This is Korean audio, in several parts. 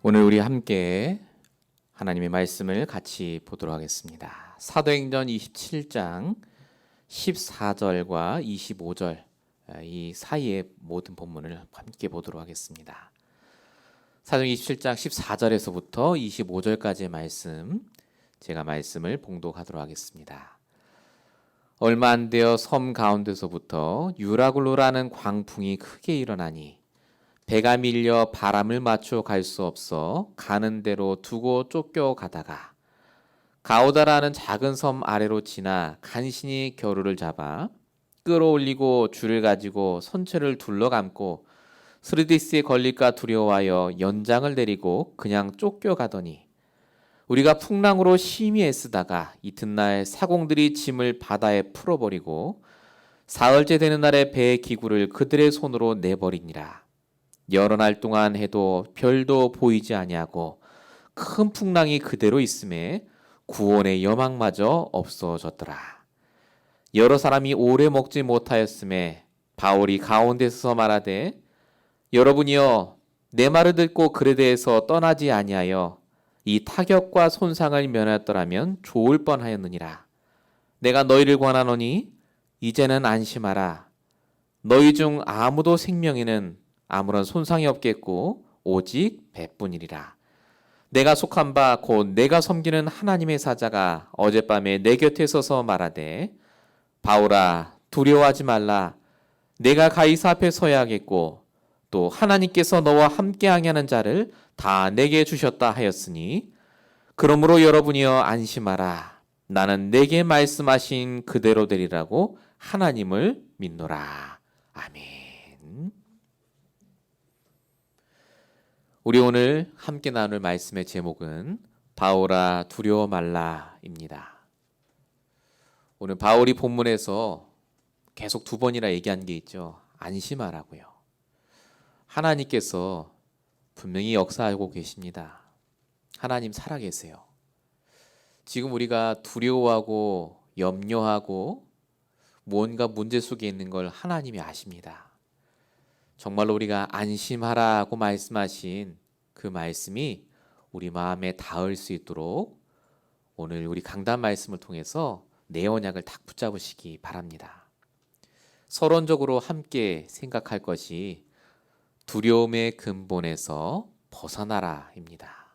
오늘 우리 함께 하나님의 말씀을 같이 보도록 하겠습니다. 사도행전 27장 14절과 25절 이 사이의 모든 본문을 함께 보도록 하겠습니다. 사도행전 27장 14절에서부터 25절까지의 말씀, 제가 말씀을 봉독하도록 하겠습니다. 얼마 안 되어 섬 가운데서부터 유라굴로라는 광풍이 크게 일어나니 배가 밀려 바람을 맞춰 갈 수 없어 가는 대로 두고 쫓겨가다가 가오다라는 작은 섬 아래로 지나 간신히 겨루를 잡아 끌어올리고 줄을 가지고 선체를 둘러감고 스르디스에 걸릴까 두려워하여 연장을 내리고 그냥 쫓겨가더니 우리가 풍랑으로 심히 애쓰다가 이튿날 사공들이 짐을 바다에 풀어버리고 사흘째 되는 날에 배의 기구를 그들의 손으로 내버리니라. 여러 날 동안 해도 별도 보이지 아니하고 큰 풍랑이 그대로 있음에 구원의 여망마저 없어졌더라. 여러 사람이 오래 먹지 못하였음에 바울이 가운데 서서 말하되 여러분이여 내 말을 듣고 그레데에서 떠나지 아니하여 이 타격과 손상을 면하였더라면 좋을 뻔하였느니라. 내가 너희를 권하노니 이제는 안심하라. 너희 중 아무도 생명에는 아무런 손상이 없겠고 오직 배뿐이리라. 내가 속한 바 곧 내가 섬기는 하나님의 사자가 어젯밤에 내 곁에 서서 말하되 바울아 두려워하지 말라. 내가 가이사 앞에 서야 하겠고 또 하나님께서 너와 함께하게 하는 자를 다 내게 주셨다 하였으니 그러므로 여러분이여 안심하라. 나는 내게 말씀하신 그대로 되리라고 하나님을 믿노라. 아멘. 우리 오늘 함께 나눌 말씀의 제목은 바울아 두려워 말라입니다. 오늘 바울이 본문에서 계속 두 번이나 얘기한 게 있죠. 안심하라고요. 하나님께서 분명히 역사하고 계십니다. 하나님 살아계세요. 지금 우리가 두려워하고 염려하고 무언가 문제 속에 있는 걸 하나님이 아십니다. 정말로 우리가 안심하라고 말씀하신 그 말씀이 우리 마음에 닿을 수 있도록 오늘 우리 강단 말씀을 통해서 내 언약을 딱 붙잡으시기 바랍니다. 서론적으로 함께 생각할 것이 두려움의 근본에서 벗어나라입니다.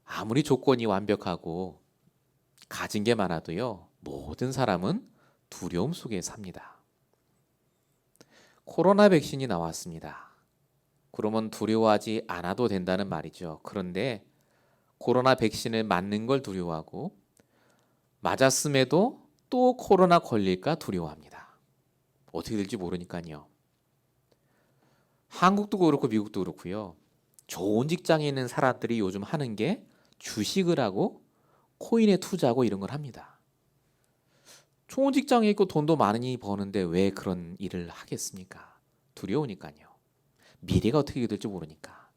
아무리 조건이 완벽하고 가진 게 많아도요, 모든 사람은 두려움 속에 삽니다. 코로나 백신이 나왔습니다. 그러면 두려워하지 않아도 된다는 말이죠. 그런데 코로나 백신을 맞는 걸 두려워하고 맞았음에도 또 코로나 걸릴까 두려워합니다. 어떻게 될지 모르니까요. 한국도 그렇고 미국도 그렇고요. 좋은 직장에 있는 사람들이 요즘 하는 게 주식을 하고 코인에 투자하고 이런 걸 합니다. 좋은 직장에 있고 돈도 많이 버는데 왜 그런 일을 하겠습니까? 두려우니까요. 미래가 어떻게 될지 모르니까.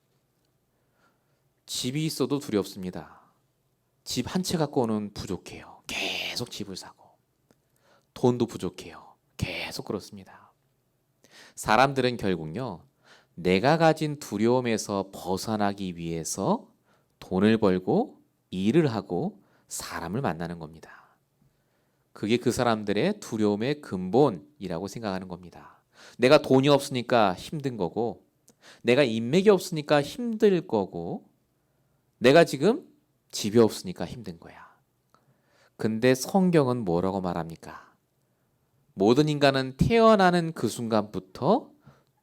집이 있어도 두렵습니다. 집 한 채 갖고는 부족해요. 계속 집을 사고. 돈도 부족해요. 계속 그렇습니다. 사람들은 결국요. 내가 가진 두려움에서 벗어나기 위해서 돈을 벌고 일을 하고 사람을 만나는 겁니다. 그게 그 사람들의 두려움의 근본이라고 생각하는 겁니다. 내가 돈이 없으니까 힘든 거고, 내가 인맥이 없으니까 힘들 거고, 내가 지금 집이 없으니까 힘든 거야. 근데 성경은 뭐라고 말합니까? 모든 인간은 태어나는 그 순간부터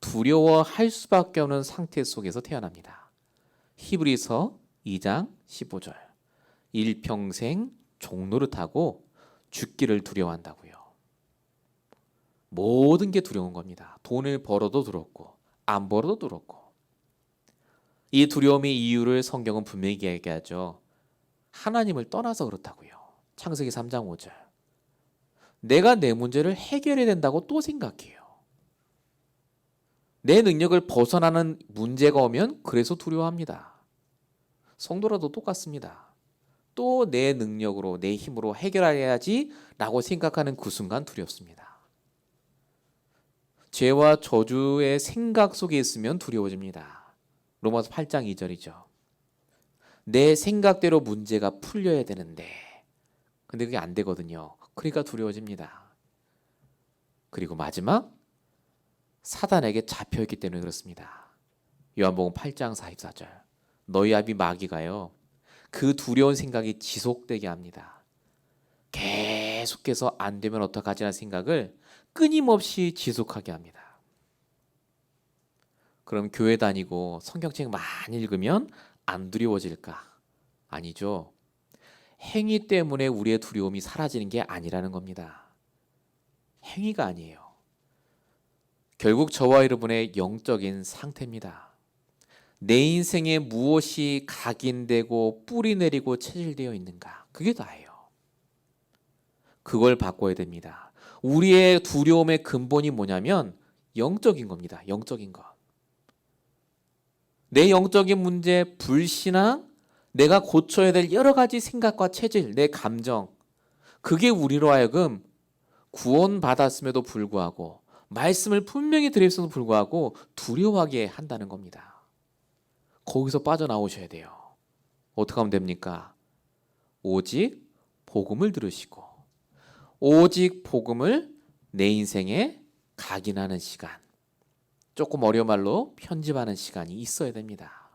두려워할 수밖에 없는 상태 속에서 태어납니다. 히브리서 2장 15절. 일평생 종노릇하고 죽기를 두려워한다고요. 모든 게 두려운 겁니다. 돈을 벌어도 두렵고 안 벌어도 두렵고. 이 두려움의 이유를 성경은 분명히 얘기하죠. 하나님을 떠나서 그렇다고요. 창세기 3장 5절. 내가 내 문제를 해결해야 된다고 또 생각해요. 내 능력을 벗어나는 문제가 오면 그래서 두려워합니다. 성도라도 똑같습니다. 또 내 능력으로 내 힘으로 해결해야지 라고 생각하는 그 순간 두렵습니다. 죄와 저주의 생각 속에 있으면 두려워집니다. 로마서 8장 2절이죠. 내 생각대로 문제가 풀려야 되는데 근데 그게 안 되거든요. 그러니까 두려워집니다. 그리고 마지막 사단에게 잡혀있기 때문에 그렇습니다. 요한복음 8장 44절 너희 아비 마귀가요 그 두려운 생각이 지속되게 합니다. 계속해서 안 되면 어떡하지라는 생각을 끊임없이 지속하게 합니다. 그럼 교회 다니고 성경책 많이 읽으면 안 두려워질까? 아니죠. 행위 때문에 우리의 두려움이 사라지는 게 아니라는 겁니다. 행위가 아니에요. 결국 저와 여러분의 영적인 상태입니다. 내 인생에 무엇이 각인되고 뿌리 내리고 체질되어 있는가? 그게 다예요. 그걸 바꿔야 됩니다. 우리의 두려움의 근본이 뭐냐면 영적인 겁니다. 영적인 것. 내 영적인 문제, 불신앙, 내가 고쳐야 될 여러 가지 생각과 체질, 내 감정, 그게 우리로 하여금 구원받았음에도 불구하고 말씀을 분명히 드렸음에도 불구하고 두려워하게 한다는 겁니다. 거기서 빠져나오셔야 돼요. 어떻게 하면 됩니까? 오직 복음을 들으시고 오직 복음을 내 인생에 각인하는 시간, 조금 어려운 말로 편집하는 시간이 있어야 됩니다.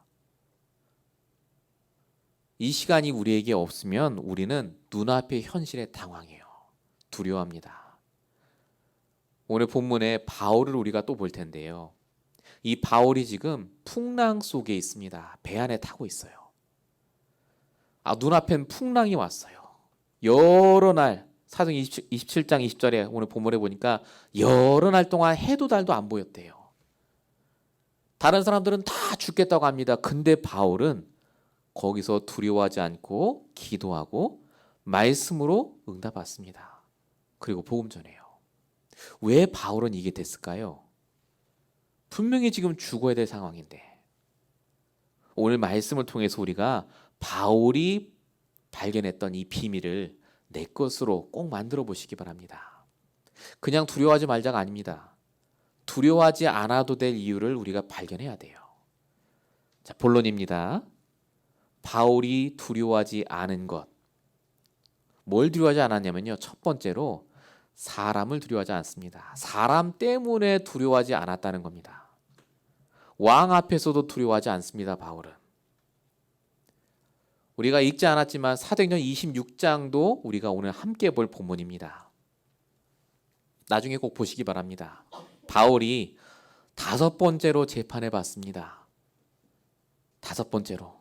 이 시간이 우리에게 없으면 우리는 눈앞의 현실에 당황해요. 두려워합니다. 오늘 본문에 바울을 우리가 또 볼 텐데요. 이 바울이 지금 풍랑 속에 있습니다. 배 안에 타고 있어요. 눈앞엔 풍랑이 왔어요. 여러 날 사도행 27장 20절에 오늘 본문에 보니까 여러 날 동안 해도 달도 안 보였대요. 다른 사람들은 다 죽겠다고 합니다. 근데 바울은 거기서 두려워하지 않고 기도하고 말씀으로 응답받습니다. 그리고 복음 전해요. 왜 바울은 이게 됐을까요? 분명히 지금 죽어야 될 상황인데 오늘 말씀을 통해서 우리가 바울이 발견했던 이 비밀을 내 것으로 꼭 만들어 보시기 바랍니다. 그냥 두려워하지 말자가 아닙니다. 두려워하지 않아도 될 이유를 우리가 발견해야 돼요. 자, 본론입니다. 바울이 두려워하지 않은 것. 뭘 두려워하지 않았냐면요. 첫 번째로 사람을 두려워하지 않습니다. 사람 때문에 두려워하지 않았다는 겁니다. 왕 앞에서도 두려워하지 않습니다. 바울은. 우리가 읽지 않았지만 사도행전 26장도 우리가 오늘 함께 볼 본문입니다. 나중에 꼭 보시기 바랍니다. 바울이 5번째로 재판해 봤습니다. 5번째로.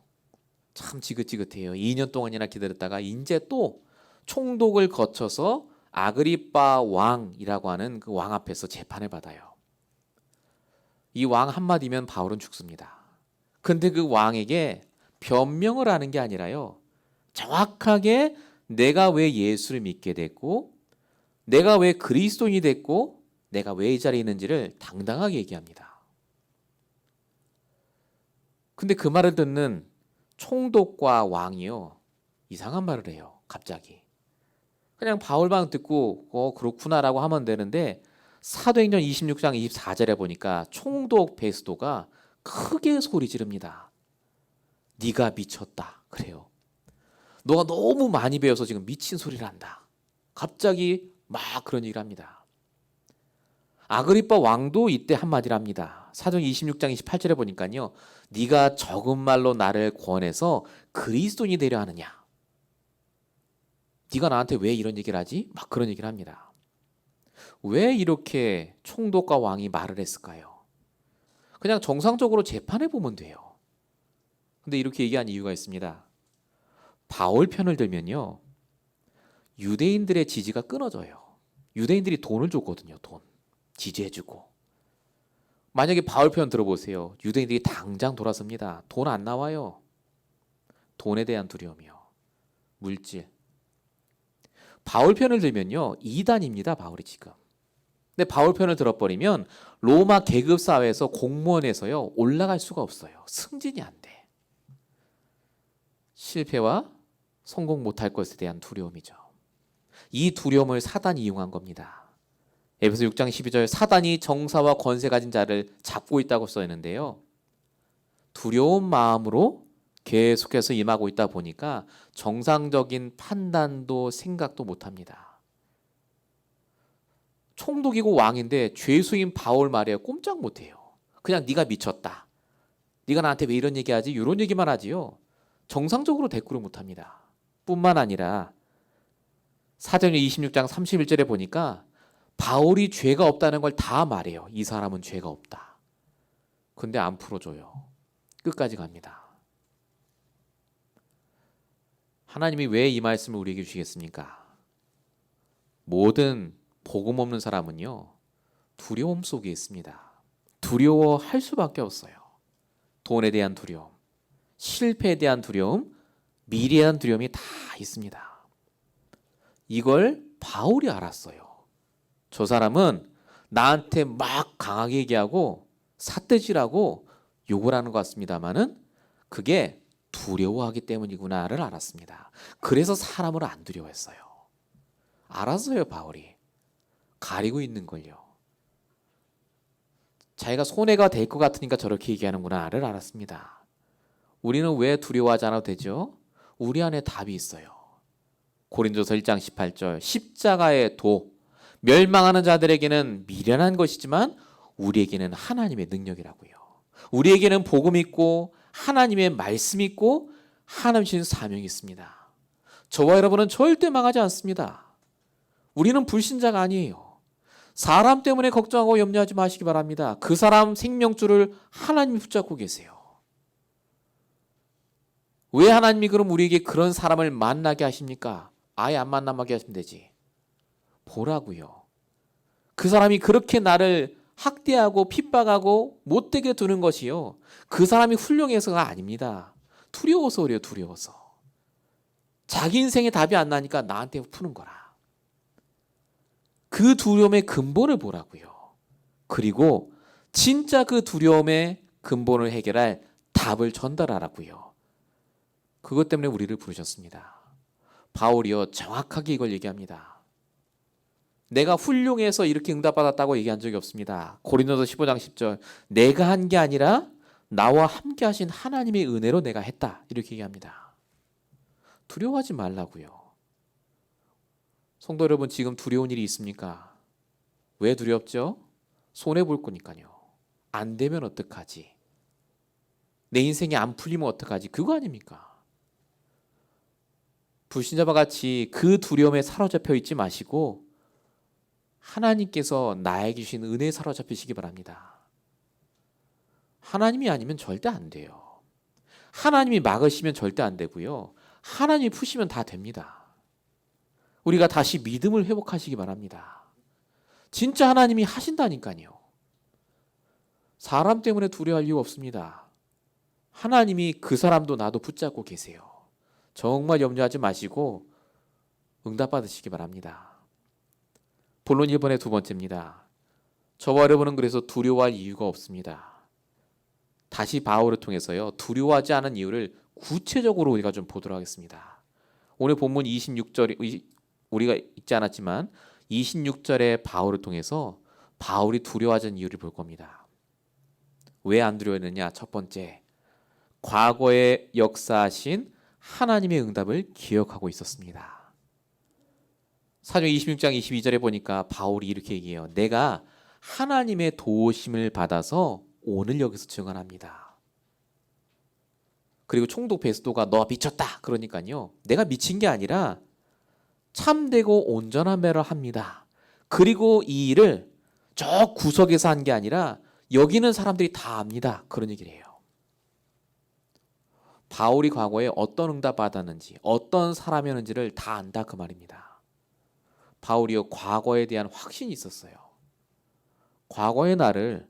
참 지긋지긋해요. 2년 동안이나 기다렸다가 이제 또 총독을 거쳐서 아그리빠 왕이라고 하는 그 왕 앞에서 재판을 받아요. 이 왕 한마디면 바울은 죽습니다. 근데 그 왕에게 변명을 하는 게 아니라요. 정확하게 내가 왜 예수를 믿게 됐고 내가 왜 그리스도인이 됐고 내가 왜 이 자리에 있는지를 당당하게 얘기합니다. 근데 그 말을 듣는 총독과 왕이요. 이상한 말을 해요. 갑자기. 그냥 바울만 듣고 그렇구나라고 하면 되는데 사도행전 26장 24절에 보니까 총독 베스도가 크게 소리 지릅니다. 네가 미쳤다. 그래요. 너가 너무 많이 배워서 지금 미친 소리를 한다. 갑자기 막 그런 얘기를 합니다. 아그리빠 왕도 이때 한마디를 합니다. 사도행전 26장 28절에 보니까요. 네가 적은 말로 나를 권해서 그리스도인이 되려 하느냐. 네가 나한테 왜 이런 얘기를 하지? 막 그런 얘기를 합니다. 왜 이렇게 총독과 왕이 말을 했을까요? 그냥 정상적으로 재판해 보면 돼요. 근데 이렇게 얘기한 이유가 있습니다. 바울 편을 들면요. 유대인들의 지지가 끊어져요. 유대인들이 돈을 줬거든요. 돈. 지지해주고. 만약에 바울 편 들어보세요. 유대인들이 당장 돌아섭니다. 돈 안 나와요. 돈에 대한 두려움이요. 물질. 바울 편을 들면요. 이단입니다. 바울이 지금. 근데 바울 편을 들어버리면 로마 계급 사회에서 공무원에서요. 올라갈 수가 없어요. 승진이 안 돼. 실패와 성공 못할 것에 대한 두려움이죠. 이 두려움을 사단이 이용한 겁니다. 에베소 6장 12절 사단이 정사와 권세 가진 자를 잡고 있다고 써 있는데요. 두려운 마음으로 계속해서 임하고 있다 보니까 정상적인 판단도 생각도 못합니다. 총독이고 왕인데 죄수인 바울 말이에요. 꼼짝 못해요. 그냥 네가 미쳤다. 네가 나한테 왜 이런 얘기하지? 이런 얘기만 하지요. 정상적으로 대꾸를 못합니다. 뿐만 아니라 사도행전 26장 31절에 보니까 바울이 죄가 없다는 걸 다 말해요. 이 사람은 죄가 없다. 근데 안 풀어줘요. 끝까지 갑니다. 하나님이 왜 이 말씀을 우리에게 주시겠습니까? 모든 복음 없는 사람은요, 두려움 속에 있습니다. 두려워할 수밖에 없어요. 돈에 대한 두려움, 실패에 대한 두려움, 미래에 대한 두려움이 다 있습니다. 이걸 바울이 알았어요. 저 사람은 나한테 막 강하게 얘기하고 삿대질하고 욕을 하는 것 같습니다만은 그게 두려워하기 때문이구나를 알았습니다. 그래서 사람을 안 두려워했어요. 알았어요, 바울이. 가리고 있는 걸요. 자기가 손해가 될 것 같으니까 저렇게 얘기하는구나를 알았습니다. 우리는 왜 두려워하지 않아도 되죠? 우리 안에 답이 있어요. 고린도서 1장 18절 십자가의 도, 멸망하는 자들에게는 미련한 것이지만 우리에게는 하나님의 능력이라고요. 우리에게는 복음 있고 하나님의 말씀 있고 하나님 주신 사명이 있습니다. 저와 여러분은 절대 망하지 않습니다. 우리는 불신자가 아니에요. 사람 때문에 걱정하고 염려하지 마시기 바랍니다. 그 사람 생명줄을 하나님이 붙잡고 계세요. 왜 하나님이 그럼 우리에게 그런 사람을 만나게 하십니까? 아예 안 만나게 하시면 되지. 보라고요. 그 사람이 그렇게 나를 학대하고 핍박하고 못되게 두는 것이요, 그 사람이 훌륭해서가 아닙니다. 두려워서 그래요. 두려워서. 자기 인생에 답이 안 나니까 나한테 푸는 거라. 그 두려움의 근본을 보라고요. 그리고 진짜 그 두려움의 근본을 해결할 답을 전달하라고요. 그것 때문에 우리를 부르셨습니다. 바울이요, 정확하게 이걸 얘기합니다. 내가 훌륭해서 이렇게 응답받았다고 얘기한 적이 없습니다. 고린도서 15장 10절 내가 한 게 아니라 나와 함께 하신 하나님의 은혜로 내가 했다. 이렇게 얘기합니다. 두려워하지 말라고요. 성도 여러분, 지금 두려운 일이 있습니까? 왜 두렵죠? 손해볼 거니까요. 안 되면 어떡하지? 내 인생이 안 풀리면 어떡하지? 그거 아닙니까? 불신자와 같이 그 두려움에 사로잡혀 있지 마시고 하나님께서 나에게 주신 은혜에 사로잡히시기 바랍니다. 하나님이 아니면 절대 안 돼요. 하나님이 막으시면 절대 안 되고요. 하나님이 푸시면 다 됩니다. 우리가 다시 믿음을 회복하시기 바랍니다. 진짜 하나님이 하신다니까요. 사람 때문에 두려워할 이유 없습니다. 하나님이 그 사람도 나도 붙잡고 계세요. 정말 염려하지 마시고 응답받으시기 바랍니다. 본론 1번의 두 번째입니다. 저와 여러분은 그래서 두려워할 이유가 없습니다. 다시 바울을 통해서요, 두려워하지 않은 이유를 구체적으로 우리가 좀 보도록 하겠습니다. 오늘 본문 26절 우리가 읽지 않았지만 26절에 바울을 통해서 바울이 두려워하지 않은 이유를 볼 겁니다. 왜 안 두려워했느냐? 첫 번째, 과거에 역사하신 하나님의 응답을 기억하고 있었습니다. 사도행 26장 22절에 보니까 바울이 이렇게 얘기해요. 내가 하나님의 도우심을 받아서 오늘 여기서 증언합니다. 그리고 총독 베스도가 너 미쳤다 그러니까요, 내가 미친 게 아니라 참되고 온전한 배를 합니다. 그리고 이 일을 저 구석에서 한 게 아니라 여기 있는 사람들이 다 압니다. 그런 얘기를 해요. 바울이 과거에 어떤 응답 받았는지, 어떤 사람이었는지를 다 안다 그 말입니다. 바울이요, 과거에 대한 확신이 있었어요. 과거의 나를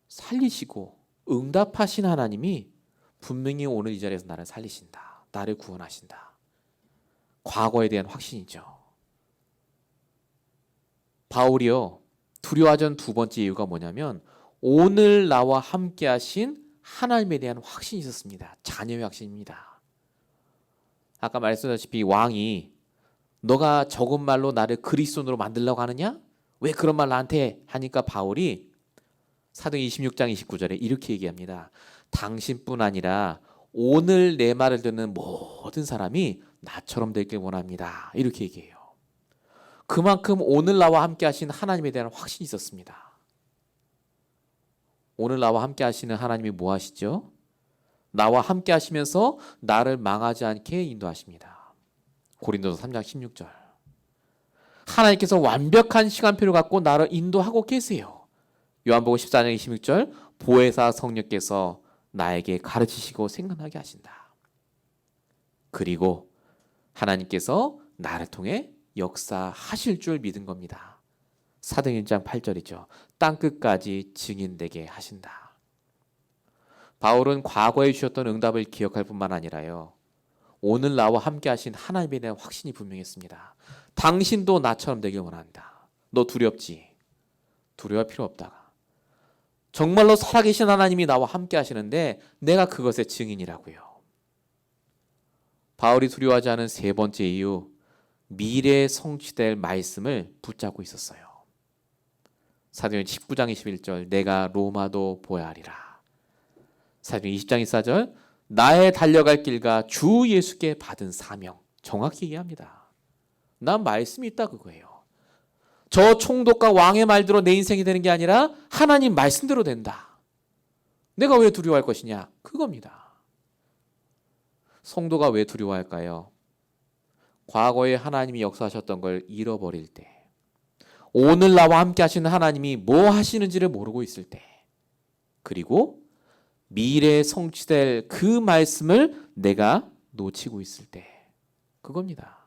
살리시고 응답하신 하나님이 분명히 오늘 이 자리에서 나를 살리신다. 나를 구원하신다. 과거에 대한 확신이죠. 바울이요, 두려워하던 두 번째 이유가 뭐냐면 오늘 나와 함께 하신 하나님에 대한 확신이 있었습니다. 자녀의 확신입니다. 아까 말씀드렸다시피 왕이 너가 적은 말로 나를 그리스도인으로 만들려고 하느냐? 왜 그런 말 나한테 하니까 바울이 사도행 26장 29절에 이렇게 얘기합니다. 당신뿐 아니라 오늘 내 말을 듣는 모든 사람이 나처럼 되길 원합니다. 이렇게 얘기해요. 그만큼 오늘 나와 함께 하신 하나님에 대한 확신이 있었습니다. 오늘 나와 함께 하시는 하나님이 뭐 하시죠? 나와 함께 하시면서 나를 망하지 않게 인도하십니다. 고린도서 3장 16절. 하나님께서 완벽한 시간표를 갖고 나를 인도하고 계세요. 요한복음 14장 26절. 보혜사 성령께서 나에게 가르치시고 생각나게 하신다. 그리고 하나님께서 나를 통해 역사하실 줄 믿은 겁니다. 사도행전 1장 8절이죠. 땅끝까지 증인되게 하신다. 바울은 과거에 주셨던 응답을 기억할 뿐만 아니라요, 오늘 나와 함께 하신 하나님에 대한 확신이 분명했습니다. 당신도 나처럼 되길 원한다. 너 두렵지? 두려워할 필요 없다. 정말로 살아계신 하나님이 나와 함께 하시는데 내가 그것의 증인이라고요. 바울이 두려워하지 않은 세 번째 이유, 미래에 성취될 말씀을 붙잡고 있었어요. 사도행전 19장 21절, 내가 로마도 보야 하리라. 사도행전 20장 24절, 나의 달려갈 길과 주 예수께 받은 사명. 정확히 얘기합니다. 난 말씀이 있다 그거예요. 저 총독과 왕의 말대로 내 인생이 되는 게 아니라 하나님 말씀대로 된다. 내가 왜 두려워할 것이냐? 그겁니다. 성도가 왜 두려워할까요? 과거에 하나님이 역사하셨던 걸 잃어버릴 때, 오늘 나와 함께 하시는 하나님이 뭐 하시는지를 모르고 있을 때, 그리고 미래에 성취될 그 말씀을 내가 놓치고 있을 때, 그겁니다.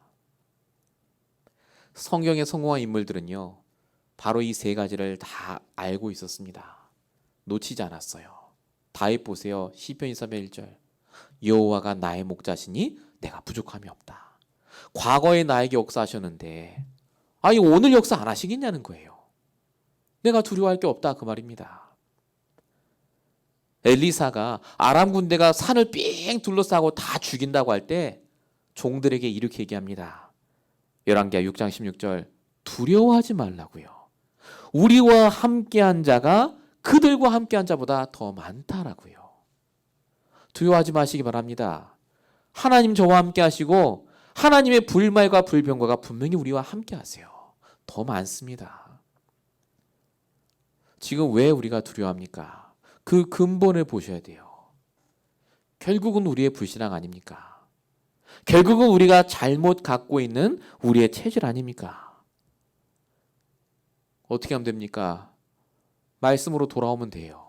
성경의 성공한 인물들은요, 바로 이 세 가지를 다 알고 있었습니다. 놓치지 않았어요. 다윗 보세요. 시편 23편 1절. 여호와가 나의 목자시니 내가 부족함이 없다. 과거에 나에게 역사하셨는데 아니 오늘 역사 안 하시겠냐는 거예요. 내가 두려워할 게 없다 그 말입니다. 엘리사가 아람 군대가 산을 삥 둘러싸고 다 죽인다고 할 때 종들에게 이렇게 얘기합니다. 열왕기하 6장 16절. 두려워하지 말라고요. 우리와 함께한 자가 그들과 함께한 자보다 더 많다라고요. 두려워하지 마시기 바랍니다. 하나님 저와 함께 하시고 하나님의 불말과 불병과가 분명히 우리와 함께 하세요. 더 많습니다. 지금 왜 우리가 두려워합니까? 그 근본을 보셔야 돼요. 결국은 우리의 불신앙 아닙니까? 결국은 우리가 잘못 갖고 있는 우리의 체질 아닙니까? 어떻게 하면 됩니까? 말씀으로 돌아오면 돼요.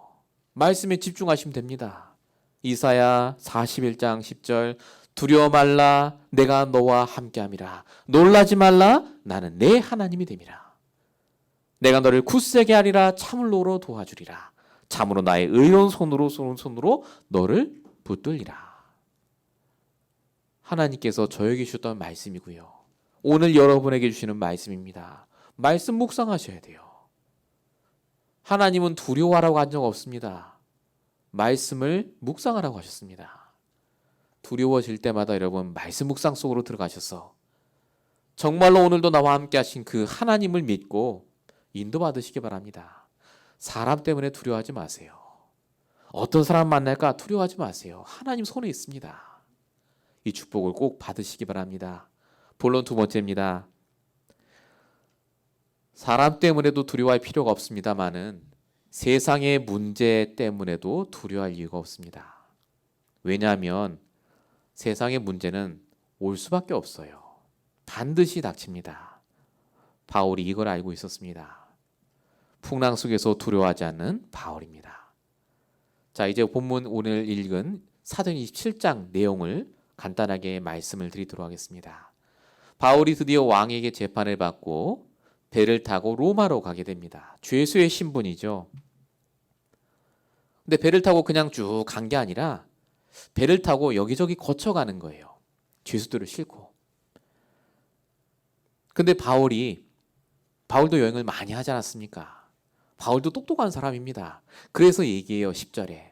말씀에 집중하시면 됩니다. 이사야 41장 10절. 두려워 말라 내가 너와 함께함이라. 놀라지 말라 나는 내 하나님이 됨이라. 내가 너를 굳세게 하리라. 참을로로 도와주리라. 참으로 나의 의로운 손으로 너를 붙들리라. 하나님께서 저에게 주셨던 말씀이고요. 오늘 여러분에게 주시는 말씀입니다. 말씀 묵상하셔야 돼요. 하나님은 두려워하라고 한 적 없습니다. 말씀을 묵상하라고 하셨습니다. 두려워질 때마다 여러분 말씀 묵상 속으로 들어가셔서 정말로 오늘도 나와 함께 하신 그 하나님을 믿고 인도받으시기 바랍니다. 사람 때문에 두려워하지 마세요. 어떤 사람 만날까 두려워하지 마세요. 하나님 손에 있습니다. 이 축복을 꼭 받으시기 바랍니다. 본론 두 번째입니다. 사람 때문에도 두려워할 필요가 없습니다만은 세상의 문제 때문에도 두려워할 이유가 없습니다. 왜냐하면 세상의 문제는 올 수밖에 없어요. 반드시 닥칩니다. 바울이 이걸 알고 있었습니다. 풍랑 속에서 두려워하지 않는 바울입니다. 자, 이제 본문 오늘 읽은 사도행전 27장 내용을 간단하게 말씀을 드리도록 하겠습니다. 바울이 드디어 왕에게 재판을 받고 배를 타고 로마로 가게 됩니다. 죄수의 신분이죠. 근데 배를 타고 그냥 쭉 간 게 아니라 배를 타고 여기저기 거쳐가는 거예요. 죄수들을 싣고. 근데 바울도 여행을 많이 하지 않았습니까? 바울도 똑똑한 사람입니다. 그래서 얘기해요. 10절에.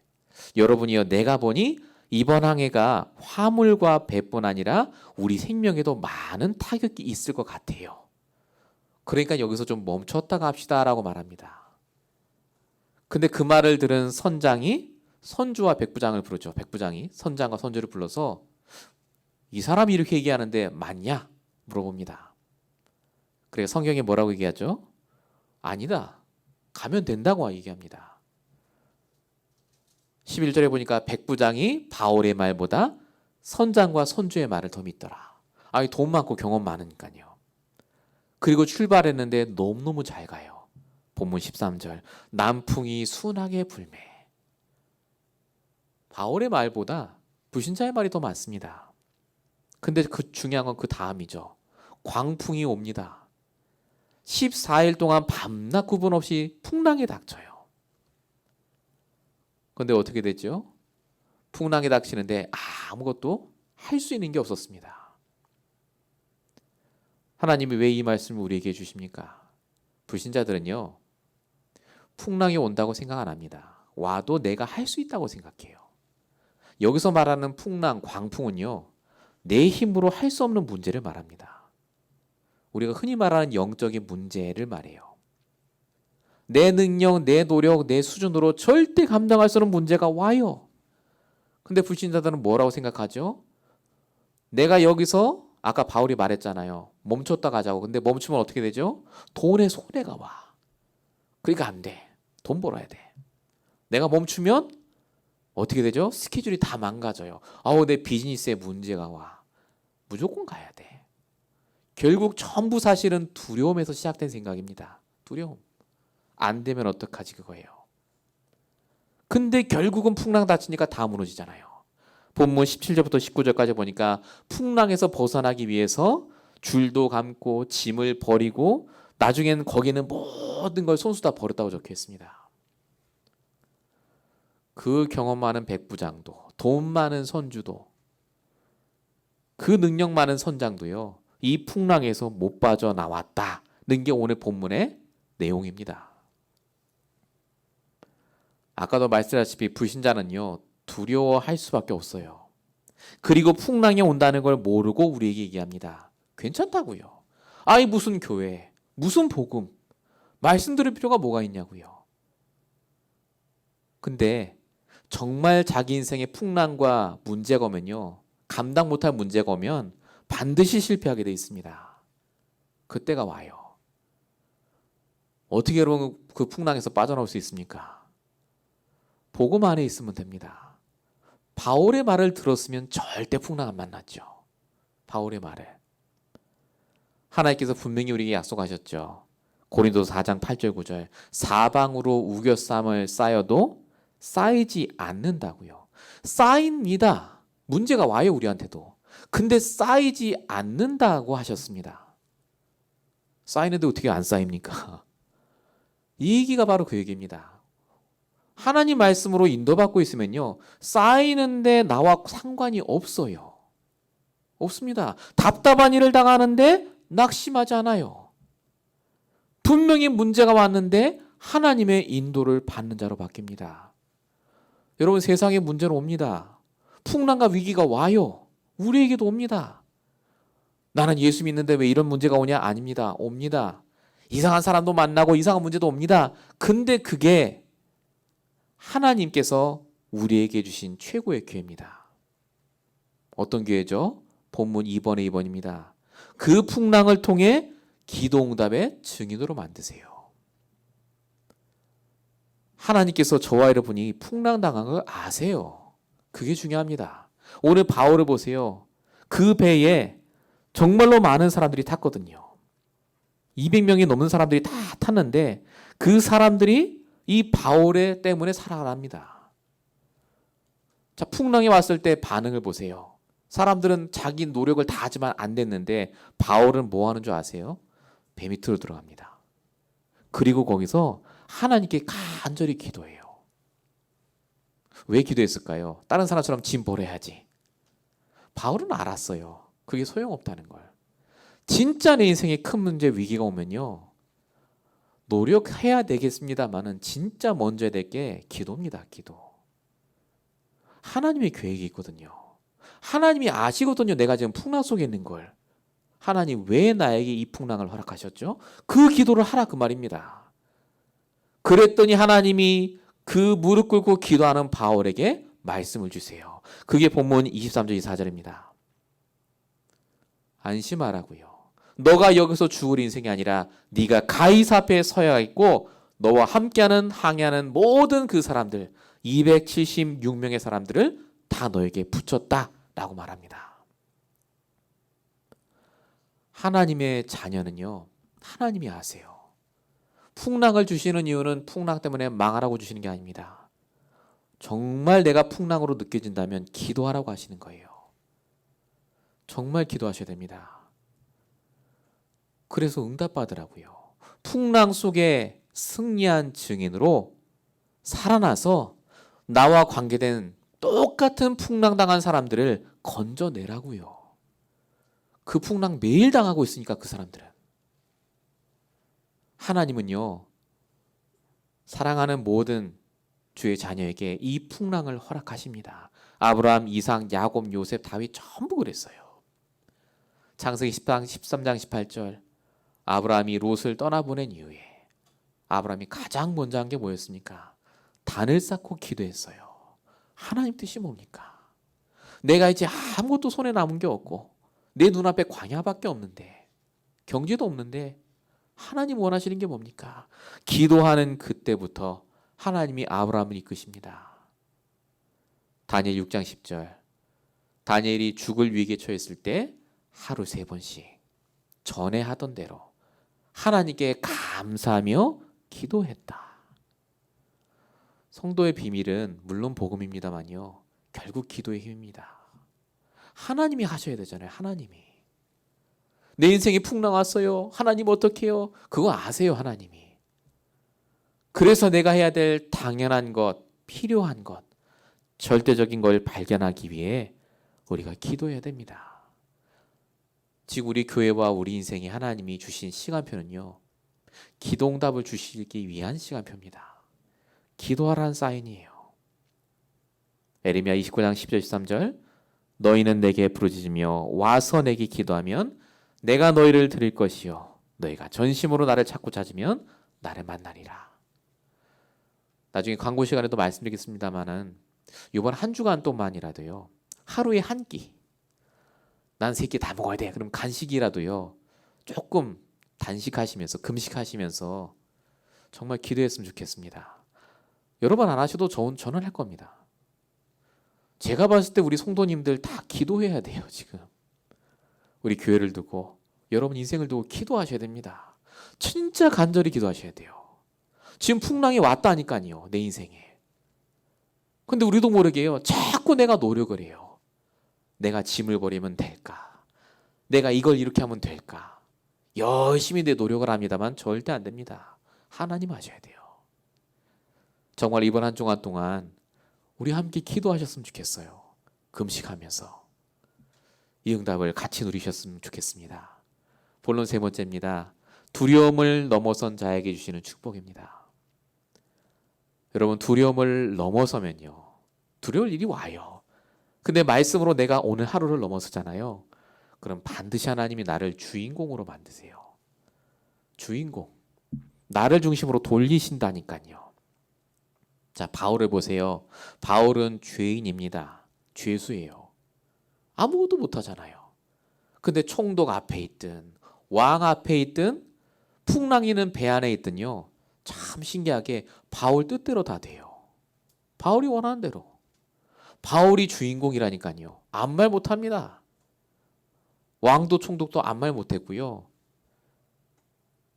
여러분이요 내가 보니 이번 항해가 화물과 배뿐 아니라 우리 생명에도 많은 타격이 있을 것 같아요. 그러니까 여기서 좀 멈췄다가 합시다라고 말합니다. 근데 그 말을 들은 선장이 선주와 백부장을 부르죠. 백부장이 선장과 선주를 불러서 이 사람이 이렇게 얘기하는데 맞냐? 물어봅니다. 그래 성경에 뭐라고 얘기하죠? 아니다. 가면 된다고 얘기합니다. 11절에 보니까 백부장이 바울의 말보다 선장과 선주의 말을 더 믿더라. 아니 돈 많고 경험 많으니까요. 그리고 출발했는데 너무너무 잘 가요. 본문 13절 남풍이 순하게 불매. 바울의 말보다 불신자의 말이 더 많습니다. 근데 그 중요한 건 그 다음이죠. 광풍이 옵니다. 14일 동안 밤낮 구분 없이 풍랑이 닥쳐요. 근데 어떻게 됐죠? 풍랑이 닥치는데 아무것도 할 수 있는 게 없었습니다. 하나님이 왜 이 말씀을 우리에게 해주십니까? 불신자들은요. 풍랑이 온다고 생각 안 합니다. 와도 내가 할 수 있다고 생각해요. 여기서 말하는 풍랑, 광풍은요. 내 힘으로 할 수 없는 문제를 말합니다. 우리가 흔히 말하는 영적인 문제를 말해요. 내 능력, 내 노력, 내 수준으로 절대 감당할 수 없는 문제가 와요. 근데 불신자들은 뭐라고 생각하죠? 내가 여기서 아까 바울이 말했잖아요. 멈췄다 가자고. 근데 멈추면 어떻게 되죠? 돈에 손해가 와. 그러니까 안 돼. 돈 벌어야 돼. 내가 멈추면 어떻게 되죠? 스케줄이 다 망가져요. 아우 내 비즈니스에 문제가 와. 무조건 가야 돼. 결국 전부 사실은 두려움에서 시작된 생각입니다. 두려움. 안 되면 어떡하지 그거예요. 근데 결국은 풍랑 닥치니까 다 무너지잖아요. 본문 17절부터 19절까지 보니까 풍랑에서 벗어나기 위해서 줄도 감고 짐을 버리고 나중에는 거기는 모든 걸 손수 다 버렸다고 적혀 있습니다. 그 경험 많은 백부장도 돈 많은 선주도 그 능력 많은 선장도요. 이 풍랑에서 못 빠져나왔다는 게 오늘 본문의 내용입니다. 아까도 말씀드렸다시피 불신자는요. 두려워할 수밖에 없어요. 그리고 풍랑이 온다는 걸 모르고 우리에게 얘기합니다. 괜찮다고요. 아이 무슨 교회, 무슨 복음, 말씀 들을 필요가 뭐가 있냐고요. 근데 정말 자기 인생에 풍랑과 문제가 오면요. 감당 못할 문제가 오면 반드시 실패하게 돼 있습니다. 그때가 와요. 어떻게 여러분 그 풍랑에서 빠져나올 수 있습니까? 복음 안에 있으면 됩니다. 바울의 말을 들었으면 절대 풍랑 안 만났죠. 바울의 말을. 하나님께서 분명히 우리에게 약속하셨죠. 고린도서 4장 8절 9절 사방으로 우겨쌈을 쌓여도 쌓이지 않는다고요. 쌓입니다. 문제가 와요 우리한테도. 근데 쌓이지 않는다고 하셨습니다. 쌓이는데 어떻게 안 쌓입니까? 이 얘기가 바로 그 얘기입니다. 하나님 말씀으로 인도받고 있으면요. 쌓이는데 나와 상관이 없어요. 없습니다. 답답한 일을 당하는데 낙심하지 않아요. 분명히 문제가 왔는데 하나님의 인도를 받는 자로 바뀝니다. 여러분 세상에 문제는 옵니다. 풍랑과 위기가 와요. 우리에게도 옵니다. 나는 예수 믿는데 왜 이런 문제가 오냐? 아닙니다. 옵니다. 이상한 사람도 만나고 이상한 문제도 옵니다. 근데 그게 하나님께서 우리에게 주신 최고의 기회입니다. 어떤 기회죠? 본문 2번의 2번입니다. 그 풍랑을 통해 기도응답의 증인으로 만드세요. 하나님께서 저와 여러분이 풍랑 당한 걸 아세요. 그게 중요합니다. 오늘 바울을 보세요. 그 배에 정말로 많은 사람들이 탔거든요. 200명이 넘는 사람들이 다 탔는데 그 사람들이 이 바울의 때문에 살아갑니다. 자, 풍랑이 왔을 때 반응을 보세요. 사람들은 자기 노력을 다 하지만 안 됐는데 바울은 뭐 하는 줄 아세요? 배 밑으로 들어갑니다. 그리고 거기서 하나님께 간절히 기도해요. 왜 기도했을까요? 다른 사람처럼 짐 버려야지. 바울은 알았어요. 그게 소용없다는 걸. 진짜 내 인생에 큰 문제 위기가 오면요. 노력해야 되겠습니다만은 진짜 먼저 해야 될 게 기도입니다. 기도. 하나님의 계획이 있거든요. 하나님이 아시거든요. 내가 지금 풍랑 속에 있는 걸. 하나님 왜 나에게 이 풍랑을 허락하셨죠? 그 기도를 하라 그 말입니다. 그랬더니 하나님이 그 무릎 꿇고 기도하는 바울에게 말씀을 주세요. 그게 본문 23절 24절입니다. 안심하라고요. 너가 여기서 죽을 인생이 아니라 네가 가이사 앞에 서야 있고 너와 함께하는 항해하는 모든 그 사람들 276명의 사람들을 다 너에게 붙였다라고 말합니다. 하나님의 자녀는요, 하나님이 아세요. 풍랑을 주시는 이유는 풍랑 때문에 망하라고 주시는 게 아닙니다. 정말 내가 풍랑으로 느껴진다면 기도하라고 하시는 거예요. 정말 기도하셔야 됩니다. 그래서 응답받으라고요. 풍랑 속에 승리한 증인으로 살아나서 나와 관계된 똑같은 풍랑 당한 사람들을 건져내라고요. 그 풍랑 매일 당하고 있으니까 그 사람들은. 하나님은요, 사랑하는 모든 주의 자녀에게 이 풍랑을 허락하십니다. 아브라함, 이삭, 야곱, 요셉, 다윗 전부 그랬어요. 창세기 13장 18절 아브라함이 롯을 떠나보낸 이후에 아브라함이 가장 먼저 한 게 뭐였습니까? 단을 쌓고 기도했어요. 하나님 뜻이 뭡니까? 내가 이제 아무것도 손에 남은 게 없고 내 눈앞에 광야밖에 없는데 경제도 없는데 하나님 원하시는 게 뭡니까? 기도하는 그때부터 하나님이 아브라함을 이끄십니다. 다니엘 6장 10절 다니엘이 죽을 위기에 처했을 때 하루 3번씩 전에 하던 대로 하나님께 감사하며 기도했다. 성도의 비밀은 물론 복음입니다만요. 결국 기도의 힘입니다. 하나님이 하셔야 되잖아요. 하나님이. 내 인생에 풍랑 왔어요. 하나님 어떻게 해요? 그거 아세요. 하나님이. 그래서 내가 해야 될 당연한 것, 필요한 것, 절대적인 걸 발견하기 위해 우리가 기도해야 됩니다. 지금 우리 교회와 우리 인생에 하나님이 주신 시간표는요. 기도응답을 주시기 위한 시간표입니다. 기도하라는 사인이에요. 에레미야 29장 10절 13절 너희는 내게 부르짖으며 와서 내게 기도하면 내가 너희를 들을 것이요 너희가 전심으로 나를 찾고 찾으면 나를 만나리라. 나중에 광고 시간에도 말씀드리겠습니다마는 이번 한 주간 동안이라도요. 하루에 한 끼. 난 3끼 다 먹어야 돼. 그럼 간식이라도요. 조금 단식하시면서 금식하시면서 정말 기도했으면 좋겠습니다. 여러 번 안 하셔도 저는 할 겁니다. 제가 봤을 때 우리 성도님들 다 기도해야 돼요. 지금 우리 교회를 두고 여러분 인생을 두고 기도하셔야 됩니다. 진짜 간절히 기도하셔야 돼요. 지금 풍랑이 왔다니까요. 내 인생에. 근데 우리도 모르게요. 자꾸 내가 노력을 해요. 내가 짐을 버리면 될까? 내가 이걸 이렇게 하면 될까? 열심히 내 노력을 합니다만 절대 안 됩니다. 하나님 하셔야 돼요. 정말 이번 한 주간 동안 우리 함께 기도하셨으면 좋겠어요. 금식하면서 이 응답을 같이 누리셨으면 좋겠습니다. 본론 3번째입니다. 두려움을 넘어선 자에게 주시는 축복입니다. 여러분 두려움을 넘어서면요. 두려울 일이 와요. 근데 말씀으로 내가 오늘 하루를 넘어서잖아요. 그럼 반드시 하나님이 나를 주인공으로 만드세요. 주인공. 나를 중심으로 돌리신다니까요. 자, 바울을 보세요. 바울은 죄인입니다. 죄수예요. 아무것도 못하잖아요. 근데 총독 앞에 있든 왕 앞에 있든 풍랑이는 배 안에 있든요. 참 신기하게 바울 뜻대로 다 돼요. 바울이 원하는 대로. 바울이 주인공이라니까요. 아무 말 못합니다. 왕도 총독도 아무 말 못했고요.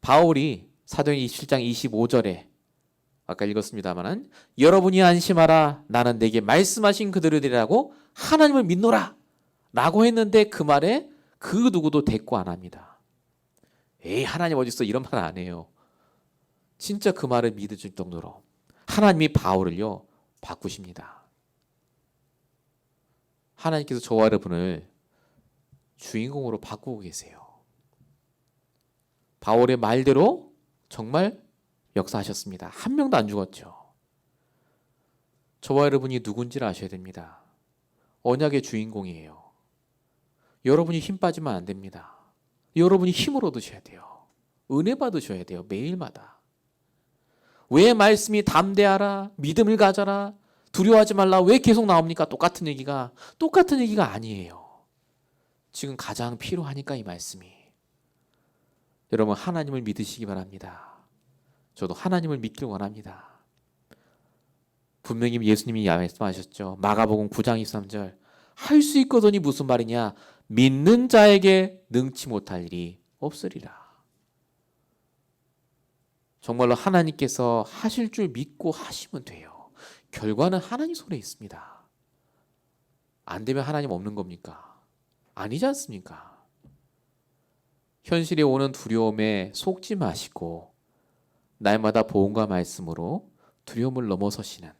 바울이 사도행전 27장 25절에 아까 읽었습니다마는 여러분이 안심하라 나는 내게 말씀하신 그들을 되라고 하나님을 믿노라 라고 했는데 그 말에 그 누구도 대꾸 안 합니다. 에이 하나님 어디 있어 이런 말 안 해요. 진짜 그 말을 믿을 정도로 하나님이 바울을요 바꾸십니다. 하나님께서 저와 여러분을 주인공으로 바꾸고 계세요. 바울의 말대로 정말 역사하셨습니다. 한 명도 안 죽었죠. 저와 여러분이 누군지를 아셔야 됩니다. 언약의 주인공이에요. 여러분이 힘 빠지면 안 됩니다. 여러분이 힘을 얻으셔야 돼요. 은혜 받으셔야 돼요. 매일마다. 왜 말씀이 담대하라, 믿음을 가져라, 두려워하지 말라 왜 계속 나옵니까? 똑같은 얘기가 아니에요. 지금 가장 필요하니까 이 말씀이. 여러분 하나님을 믿으시기 바랍니다. 저도 하나님을 믿길 원합니다. 분명히 예수님이 말씀하셨죠. 마가복음 9장 23절 할 수 있거든이 무슨 말이냐? 믿는 자에게 능치 못할 일이 없으리라. 정말로 하나님께서 하실 줄 믿고 하시면 돼요. 결과는 하나님 손에 있습니다. 안 되면 하나님 없는 겁니까? 아니지 않습니까? 현실에 오는 두려움에 속지 마시고 날마다 복음과 말씀으로 두려움을 넘어서시는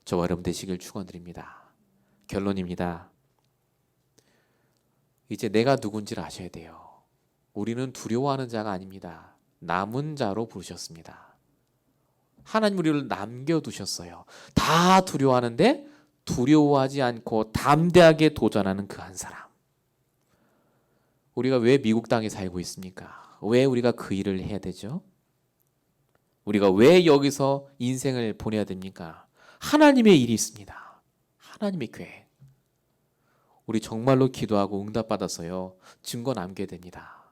저와 여러분 되시길 축원드립니다. 결론입니다. 이제 내가 누군지를 아셔야 돼요. 우리는 두려워하는 자가 아닙니다. 남은 자로 부르셨습니다. 하나님 우리를 남겨두셨어요. 다 두려워하는데 두려워하지 않고 담대하게 도전하는 그 한 사람. 우리가 왜 미국 땅에 살고 있습니까? 왜 우리가 그 일을 해야 되죠? 우리가 왜 여기서 인생을 보내야 됩니까? 하나님의 일이 있습니다. 하나님의 계획. 우리 정말로 기도하고 응답받아서요. 증거 남겨야 됩니다.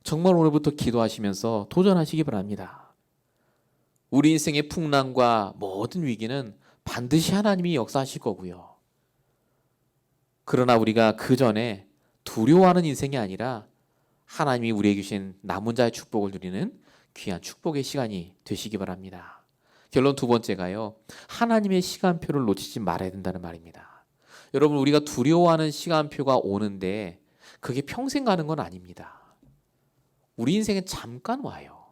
정말 오늘부터 기도하시면서 도전하시기 바랍니다. 우리 인생의 풍랑과 모든 위기는 반드시 하나님이 역사하실 거고요. 그러나 우리가 그 전에 두려워하는 인생이 아니라 하나님이 우리에게 주신 남은 자의 축복을 누리는 귀한 축복의 시간이 되시기 바랍니다. 결론 두 번째가요. 하나님의 시간표를 놓치지 말아야 된다는 말입니다. 여러분 우리가 두려워하는 시간표가 오는데 그게 평생 가는 건 아닙니다. 우리 인생은 잠깐 와요.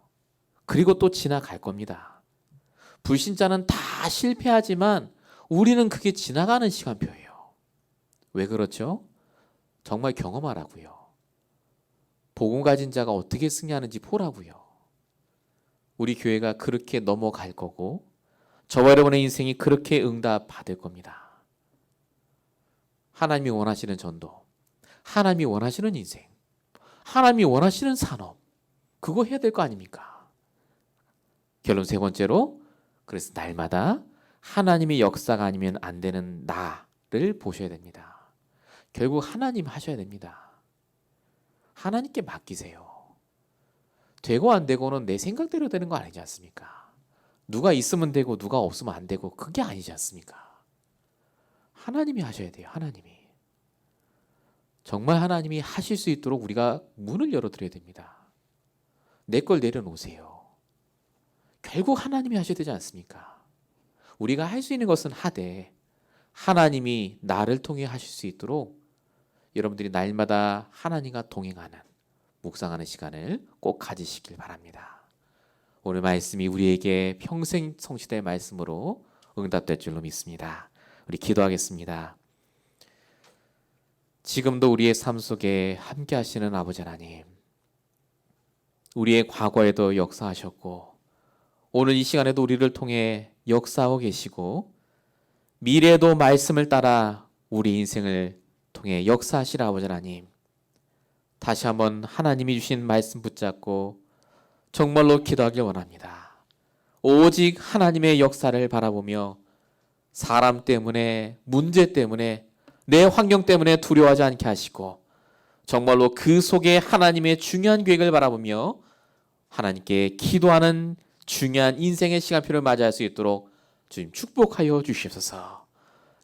그리고 또 지나갈 겁니다. 불신자는 다 실패하지만 우리는 그게 지나가는 시간표예요. 왜 그렇죠? 정말 경험하라고요. 복음 가진 자가 어떻게 승리하는지 보라고요. 우리 교회가 그렇게 넘어갈 거고 저와 여러분의 인생이 그렇게 응답받을 겁니다. 하나님이 원하시는 전도, 하나님이 원하시는 인생, 하나님이 원하시는 산업, 그거 해야 될 거 아닙니까? 결론 세 번째로, 그래서 날마다 하나님의 역사가 아니면 안 되는 나를 보셔야 됩니다. 결국 하나님 하셔야 됩니다. 하나님께 맡기세요. 되고 안 되고는 내 생각대로 되는 거 아니지 않습니까? 누가 있으면 되고 누가 없으면 안 되고 그게 아니지 않습니까? 하나님이 하셔야 돼요. 하나님이. 정말 하나님이 하실 수 있도록 우리가 문을 열어드려야 됩니다. 내 걸 내려놓으세요. 결국 하나님이 하셔야 되지 않습니까? 우리가 할 수 있는 것은 하되 하나님이 나를 통해 하실 수 있도록 여러분들이 날마다 하나님과 동행하는 묵상하는 시간을 꼭 가지시길 바랍니다. 오늘 말씀이 우리에게 평생 성취될 말씀으로 응답될 줄로 믿습니다. 우리 기도하겠습니다. 지금도 우리의 삶 속에 함께 하시는 아버지 하나님, 우리의 과거에도 역사하셨고 오늘 이 시간에도 우리를 통해 역사하고 계시고 미래에도 말씀을 따라 우리 인생을 통해 역사하실 아버지 하나님, 다시 한번 하나님이 주신 말씀 붙잡고 정말로 기도하길 원합니다. 오직 하나님의 역사를 바라보며 사람 때문에, 문제 때문에, 내 환경 때문에 두려워하지 않게 하시고 정말로 그 속에 하나님의 중요한 계획을 바라보며 하나님께 기도하는 중요한 인생의 시간표를 맞이할 수 있도록 주님 축복하여 주시옵소서.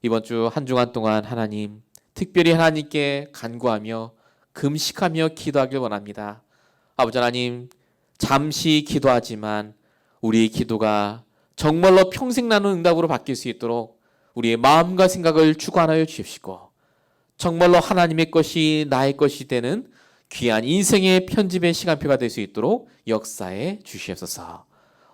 이번 주 한 주간 동안 하나님 특별히 하나님께 간구하며 금식하며 기도하길 원합니다. 아버지 하나님, 잠시 기도하지만 우리의 기도가 정말로 평생 나누는 응답으로 바뀔 수 있도록 우리의 마음과 생각을 주관하여 주십시고 정말로 하나님의 것이 나의 것이 되는 귀한 인생의 편집의 시간표가 될 수 있도록 역사해 주시옵소서.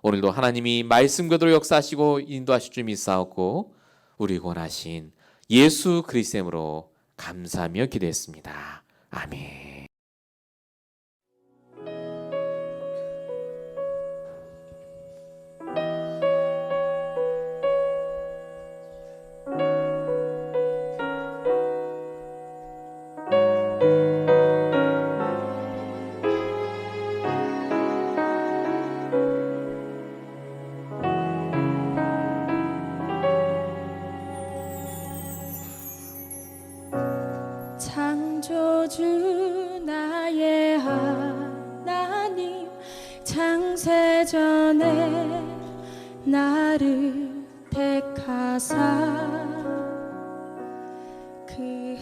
오늘도 하나님이 말씀 그대로 역사하시고 인도하실 줄 믿사옵고 우리 원하신 예수 그리스도의 이름으로 감사하며 기도했습니다. 아멘. 주 나의 하나님 창세전에 나를 택하사 그